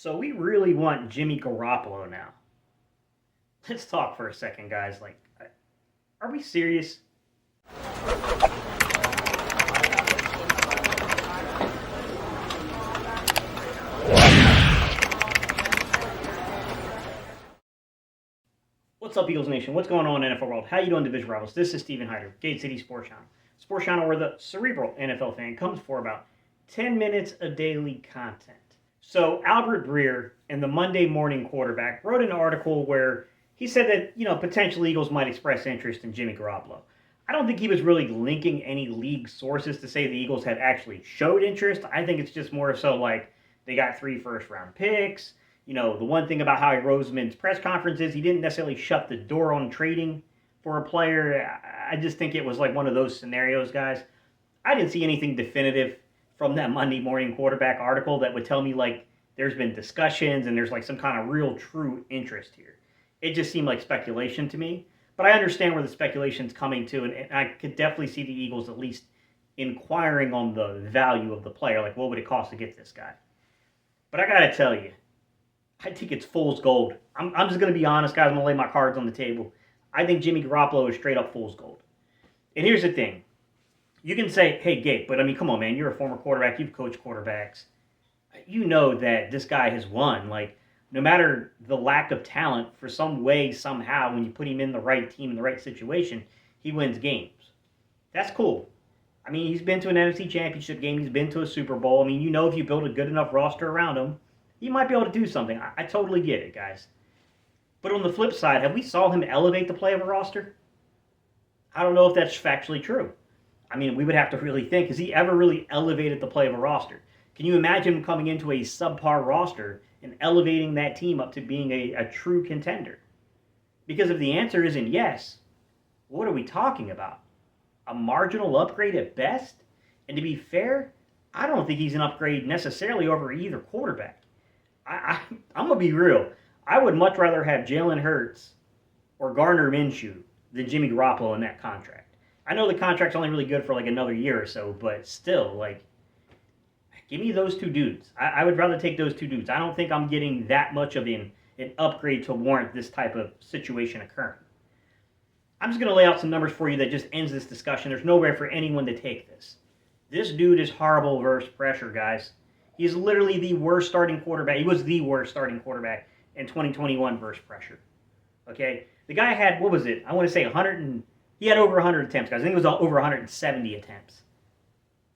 So we really want Jimmy Garoppolo now. Let's talk for a second, guys. Like, are we serious? What's up, Eagles Nation? What's going on in NFL world? How you doing, Division Rivals? This is steveheitter, Gate City Sports Channel. Sports Channel where the cerebral NFL fan comes for about 10 minutes of daily content. So Albert Breer and the Monday Morning Quarterback wrote an article where he said that, potential Eagles might express interest in Jimmy Garoppolo. I don't think he was really linking any league sources to say the Eagles had actually showed interest. I think it's just more so like they got 3 first-round picks. The one thing about Howie Roseman's press conference is he didn't necessarily shut the door on trading for a player. I just think it was like one of those scenarios, guys. I didn't see anything definitive from that Monday Morning Quarterback article that would tell me like there's been discussions and there's like some kind of real true interest here. It just seemed like speculation to me. But I understand where the speculation's coming to, and I could definitely see the Eagles at least inquiring on the value of the player. Like, what would it cost to get this guy? But I got to tell you, I think it's fool's gold. I'm just going to be honest, guys. I'm going to lay my cards on the table. I think Jimmy Garoppolo is straight up fool's gold. And here's the thing. You can say, hey, Gabe, but I mean, come on, man. You're a former quarterback. You've coached quarterbacks. You know that this guy has won. Like, no matter the lack of talent, for some way, somehow, when you put him in the right team, in the right situation, he wins games. That's cool. I mean, he's been to an NFC Championship game. He's been to a Super Bowl. I mean, if you build a good enough roster around him, you might be able to do something. I totally get it, guys. But on the flip side, have we saw him elevate the play of a roster? I don't know if that's factually true. I mean, we would have to really think, has he ever really elevated the play of a roster? Can you imagine him coming into a subpar roster and elevating that team up to being a true contender? Because if the answer isn't yes, what are we talking about? A marginal upgrade at best? And to be fair, I don't think he's an upgrade necessarily over either quarterback. I'm going to be real. I would much rather have Jaln Hurts or Gardner Minshew than Jimmy Garoppolo in that contract. I know the contract's only really good for like another year or so, but still, like, give me those two dudes. I would rather take those two dudes. I don't think I'm getting that much of an upgrade to warrant this type of situation occurring. I'm just going to lay out some numbers for you that just ends this discussion. There's nowhere for anyone to take this. This dude is horrible versus pressure, guys. He's literally the worst starting quarterback. He was the worst starting quarterback in 2021 versus pressure. Okay? The guy had, what was it? I want to say he had over 100 attempts, guys. I think it was over 170 attempts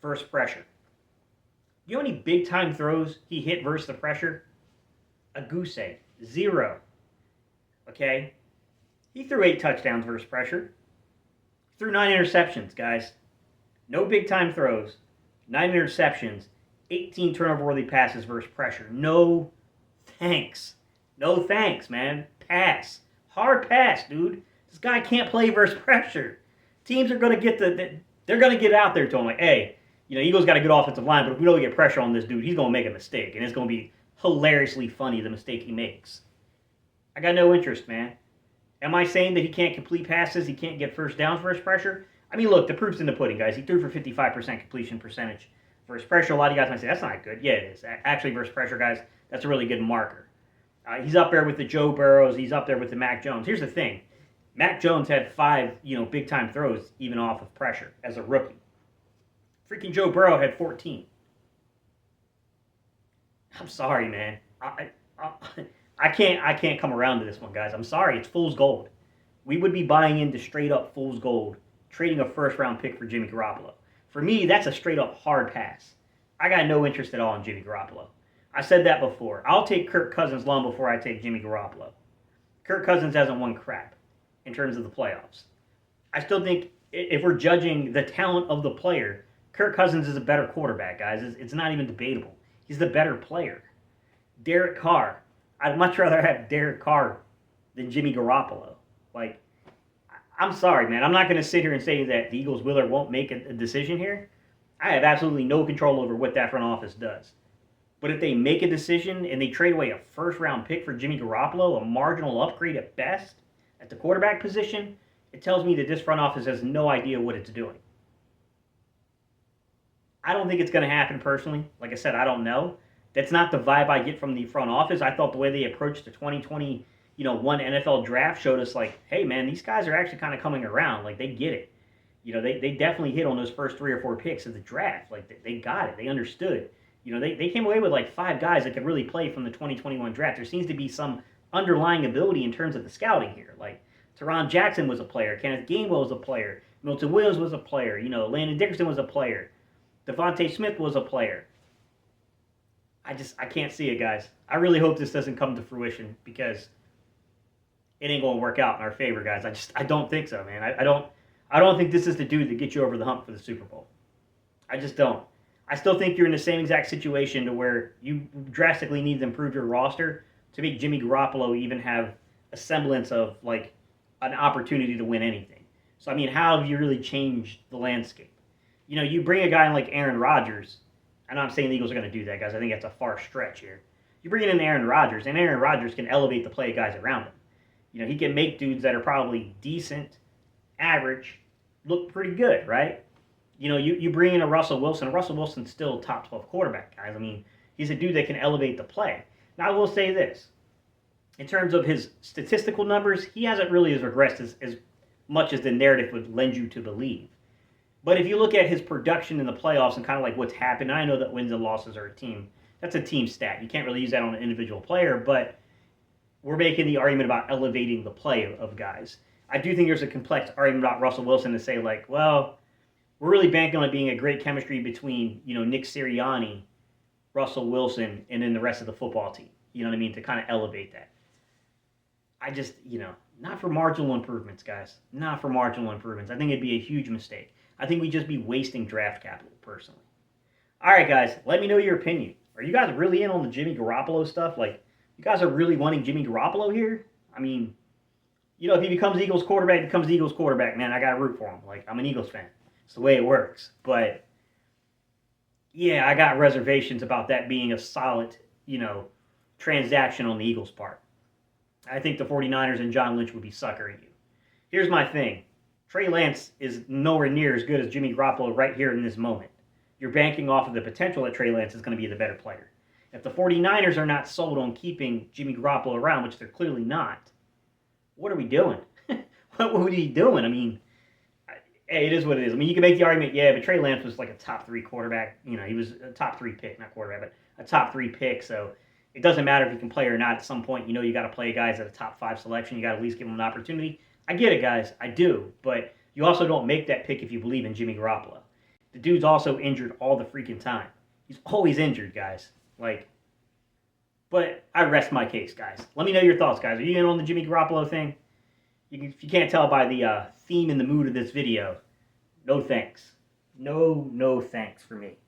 versus pressure. You know how many big-time throws he hit versus the pressure? A goose egg. 0. Okay? He threw 8 touchdowns versus pressure. He threw 9 interceptions, guys. No big-time throws. 9 interceptions. 18 turnover-worthy passes versus pressure. No thanks. No thanks, man. Pass. Hard pass, dude. This guy can't play versus pressure. Teams are going to get they're going to get out there to him like, hey, Eagles got a good offensive line, but if we don't get pressure on this dude, he's going to make a mistake, and it's going to be hilariously funny, the mistake he makes. I got no interest, man. Am I saying that he can't complete passes, he can't get first downs versus pressure? I mean, look, the proof's in the pudding, guys. He threw for 55% completion percentage versus pressure. A lot of you guys might say, that's not good. Yeah, it is. Actually, versus pressure, guys, that's a really good marker. He's up there with the Joe Burrows. He's up there with the Mac Jones. Here's the thing. Mac Jones had 5, big-time throws even off of pressure as a rookie. Freaking Joe Burrow had 14. I'm sorry, man. I can't come around to this one, guys. I'm sorry. It's fool's gold. We would be buying into straight-up fool's gold, trading a first-round pick for Jimmy Garoppolo. For me, that's a straight-up hard pass. I got no interest at all in Jimmy Garoppolo. I said that before. I'll take Kirk Cousins long before I take Jimmy Garoppolo. Kirk Cousins hasn't won crap in terms of the playoffs. I still think if we're judging the talent of the player, Kirk Cousins is a better quarterback, guys. It's not even debatable. He's the better player. Derek Carr. I'd much rather have Derek Carr than Jimmy Garoppolo. Like, I'm sorry, man. I'm not going to sit here and say that the Eagles will or won't make a decision here. I have absolutely no control over what that front office does. But if they make a decision and they trade away a first-round pick for Jimmy Garoppolo, a marginal upgrade at best, at the quarterback position, it tells me that this front office has no idea what it's doing. I don't think it's going to happen personally. Like I said, I don't know. That's not the vibe I get from the front office. I thought the way they approached the 2020, one NFL draft showed us like, hey man, these guys are actually kind of coming around. Like they get it. They definitely hit on those first 3 or 4 picks of the draft. Like they got it. They understood. They came away with like 5 guys that could really play from the 2021 draft. There seems to be some underlying ability in terms of the scouting here. Like Teron Jackson was a player. Kenneth Gainwell was a player. Milton Williams was a player. Landon Dickerson was a player. Devontae Smith was a player. I can't see it, guys. I really hope this doesn't come to fruition because it ain't going to work out in our favor, guys. I don't think so, man. I don't think this is the dude that gets you over the hump for the Super Bowl. I just don't. I still think you're in the same exact situation to where you drastically need to improve your roster to make Jimmy Garoppolo even have a semblance of like an opportunity to win anything. So I mean, how have you really changed the landscape? You bring a guy like Aaron Rodgers. I'm not saying the Eagles are going to do that, guys. I think that's a far stretch here. You bring in Aaron Rodgers, and Aaron Rodgers can elevate the play of guys around him. He can make dudes that are probably decent, average, look pretty good, right? You bring in a Russell Wilson. Russell Wilson's still top 12 quarterback, guys. I mean, he's a dude that can elevate the play. Now, I will say this. In terms of his statistical numbers, he hasn't really regressed as much as the narrative would lend you to believe. But if you look at his production in the playoffs and kind of like what's happened, I know that wins and losses are a team. That's a team stat. You can't really use that on an individual player, but we're making the argument about elevating the play of guys. I do think there's a complex argument about Russell Wilson to say like, well, we're really banking on it being a great chemistry between, Nick Sirianni, Russell Wilson, and then the rest of the football team. You know what I mean? To kind of elevate that. I just, not for marginal improvements, guys. Not for marginal improvements. I think it'd be a huge mistake. I think we'd just be wasting draft capital, personally. All right, guys, let me know your opinion. Are you guys really in on the Jimmy Garoppolo stuff? Like, you guys are really wanting Jimmy Garoppolo here? I mean, if he becomes Eagles quarterback, man, I got to root for him. Like, I'm an Eagles fan. It's the way it works. But, yeah, I got reservations about that being a solid, transaction on the Eagles' part. I think the 49ers and John Lynch would be suckering you. Here's my thing. Trey Lance is nowhere near as good as Jimmy Garoppolo right here in this moment. You're banking off of the potential that Trey Lance is going to be the better player. If the 49ers are not sold on keeping Jimmy Garoppolo around, which they're clearly not, what are we doing? What are we doing? I mean, hey, it is what it is. I mean, you can make the argument, yeah, but Trey Lance was like a top 3 quarterback. He was a top 3 pick, not quarterback, but a top 3 pick. So it doesn't matter if you can play or not. At some point, you got to play guys at a top 5 selection. You got to at least give them an opportunity. I get it, guys. I do. But you also don't make that pick if you believe in Jimmy Garoppolo. The dude's also injured all the freaking time. He's always injured, guys. But I rest my case, guys. Let me know your thoughts, guys. Are you in on the Jimmy Garoppolo thing? If you can't tell by the theme and the mood of this video, no thanks. No thanks for me.